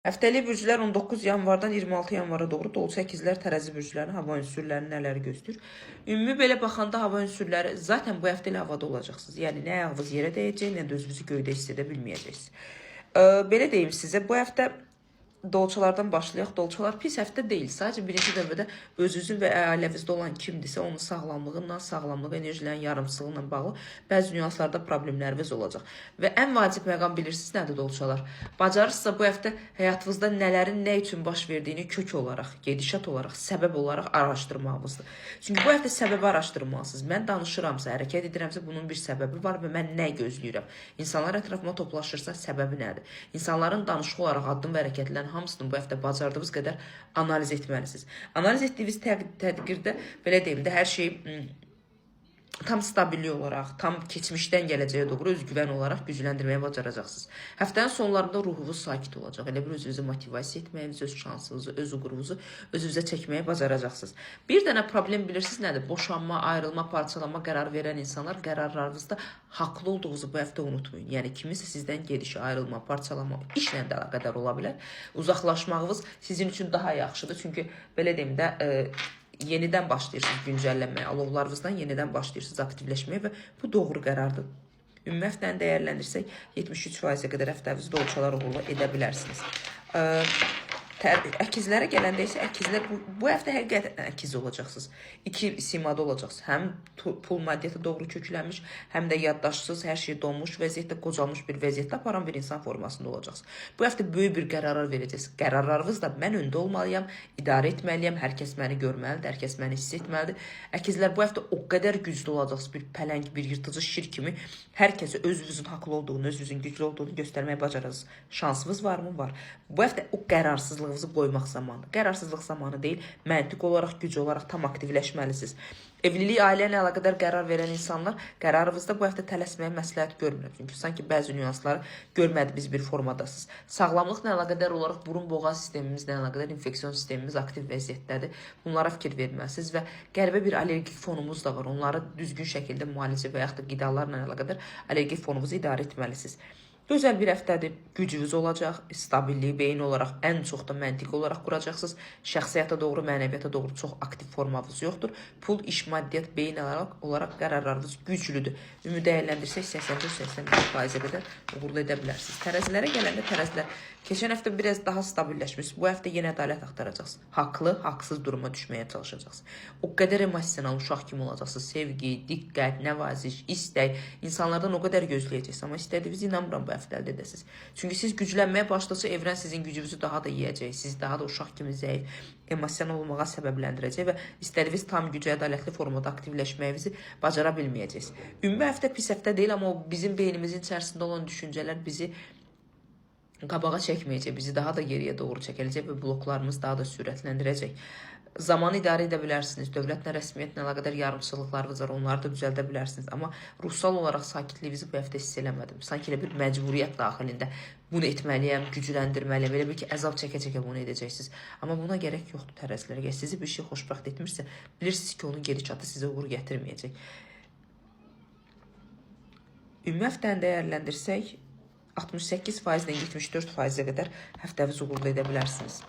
Həftəlik bürclər 19 yanvardan 26 yanvara doğru dolucu əkizlər tərəzi bürclərini, hava ünsürlərini nələri gözləyir? Ümumi belə baxanda hava ünsürləri zaten bu həftə ilə havada olacaqsınız. Yəni nə ayağınız yerə dəyəcək, nə də özünüzü göydə hiss edə bilməyəcəksiniz. Belə deyim sizə, bu həftə dolçalardan başlayaq. Dolçalar pis həftə deyil. Sadəcə birinci növbədə özünüzün və ailəvizdə olan kimdirsə, onun sağlamlığından, sağlamlıq enerjilərinin yarımçılığı ilə bağlı bəzi nüanslarda problemləriniz olacaq. Və ən vacib məqam bilirsiniz nədir dolçalar? Bacarırsınızsa bu həftə həyatınızda nələrin nə üçün baş verdiyini kök olaraq, gedişat olaraq, səbəb olaraq araşdırmağınızdır. Çünki bu həftə səbəbi araşdırmalısınız. Mən danışıramsa, hərəkət edirəmsə bunun bir səbəbi var və mən nə gözləyirəm? İnsanlar ətrafıma toplaşırsa səbəbi nədir? İnsanların danışıq olaraq addım və hərəkətlərini hamısını bu həftə bacardığınız qədər analiz etməlisiniz. Analiz etdiyiniz tədbirdə, belə deyim də, hər şey tam stabillik olaraq, tam keçmişdən gələcəyə doğru özgüvən olaraq gücləndirməyə bacaracaqsınız. Həftənin sonlarında ruhunuz sakit olacaq. Elə bir özünüzü motivasiya etməyiniz, öz şansınızı, öz uğurunuzu özünüzə çəkməyə bacaracaqsınız. Bir dənə problem bilirsiniz nədir? Boşanma, ayrılma, parçalama qərar verən insanlar qərarlarınızda haqlı olduğunuzu bu həftə unutmayın. Yəni kimisə sizdən gedişi, ayrılma, parçalama işlə də əlaqədar ola bilər. Uzaqlaşmağınız sizin üçün daha yaxşıdır. Çünki belə deyim də, yenidən başlayırsınız güncəllənməyə, alovlarınızdan yenidən başlayırsınız aktivləşməyə və bu doğru qərardır. Ümumi həftəni dəyərləndirsək 73%-ə qədər həftənizi dolçalar uğurlu edə bilərsiniz. Əkizlərə gələndə isə əkizlər bu həftə həqiqətən əkiz olacaqsınız. İki simada olacaqsınız. Həm pul maddiyyata doğru köklənmiş, həm də yaddaşsız, hər şey donmuş vəziyyətdə, qocalmış bir vəziyyətdə aparan bir insan formasında olacaqsınız. Bu həftə böyük bir qərarlar verəcəksiniz. Qərarlarınız da mən öndə olmalıyam, idarə etməliyəm, hər kəs məni görməlidir, hər kəs məni hiss etməlidir. Əkizlər bu həftə o qədər güclü olacaqsınız, bir pələng, bir yırtıcı şir kimi hər kəsə özünüzün haqlı olduğunu, özünüzün güclü olduğunu göstərməyə bacarırsınız. Şansınız varmı? Var. Bu həftə o qərarsızlığı qoymaq zamanı. Qərarsızlıq zamanı deyil, məntiq olaraq, güc olaraq tam aktivləşməlisiniz. Evlilik, ailə ilə əlaqədar qərar verən insanlar qərarınızda bu həftə tələsməyə məsləhət görmürəm. Çünki sanki bəzi nüansları görmədiyiniz bir formadasınız. Sağlamlıqla əlaqədar olaraq burun-boğaz sistemimizlə əlaqədar infeksiyon sistemimiz aktiv vəziyyətdədir. Bunlara fikir verməlisiniz və qəribə bir allergik fonumuz da var. Onları düzgün şəkildə müalicə və yaxud da qidalarla əlaqədar allergik fonumuzu idarə etməlisiniz. Gözəl bir həftədir, gücünüz olacaq, stabilliyi beyin olaraq, ən çox da məntiq olaraq quracaqsınız. Şəxsiyyata doğru, mənəviyyata doğru çox aktiv formanız yoxdur. Pul, iş, maddiyyat, beyin olaraq qərarlarınız güclüdür. Ümumi dəyərləndirsək 84-85%-ə qədər uğurlu edə bilərsiniz. Tərəzilərə gələndə tərəzilər keçən həftə biraz daha stabilləşmiş. Bu həftə yenə ədalət axtaracaqsınız. Haqlı, haqsız duruma düşməyə çalışacaqsınız. O qədər emosional uşaq kimi olacaqsınız. Sevgi, diqqət, nəvaziş, istək, insanlardan o qədər gözləyəcəksiniz. Amma istədiyinizi inanmıram bu həftə əldə edəsiniz. Çünki siz güclənməyə başlasa evrən sizin gücünüzü daha da yiyəcək. Siz daha da uşaq kimi zəif, emosional olmağa səbəbləndirəcək və istədiyiniz tam gücə, ədalətli formada aktivləşməyinizi bacara bilməyəcəksiniz. Ümumi həftə pis həftə deyil, amma o bizim beynimizin içərisində olan düşüncələr bizi qabağa çəkməyəcək, bizi daha da geriyə doğru çəkiləcək və bloklarımız daha da sürətləndirəcək. Zamanı idarə edə bilərsiniz, dövlətlə, rəsmiyyətlə əlaqədar yarımçılıqlarınız var, onları da düzəldə bilərsiniz. Amma ruhsal olaraq sakitliyinizi bu həftə hiss eləmədim. Sanki elə bir məcburiyyət daxilində bunu etməliyəm, gücləndirməliyəm, elə bir ki, əzab çəkə-çəkə bunu edəcəksiniz. Amma buna gərək yoxdur tərəzilər. Əgər sizi bir şey xoşbəxt etmirsə, bilirsiniz ki, onun gedişatı sizə uğur gətirməyəcək. Ümumi həftəni dəyərləndirsək, 68%-dən 74%-ə qədər həftənizi uğurlu edə bilərsiniz.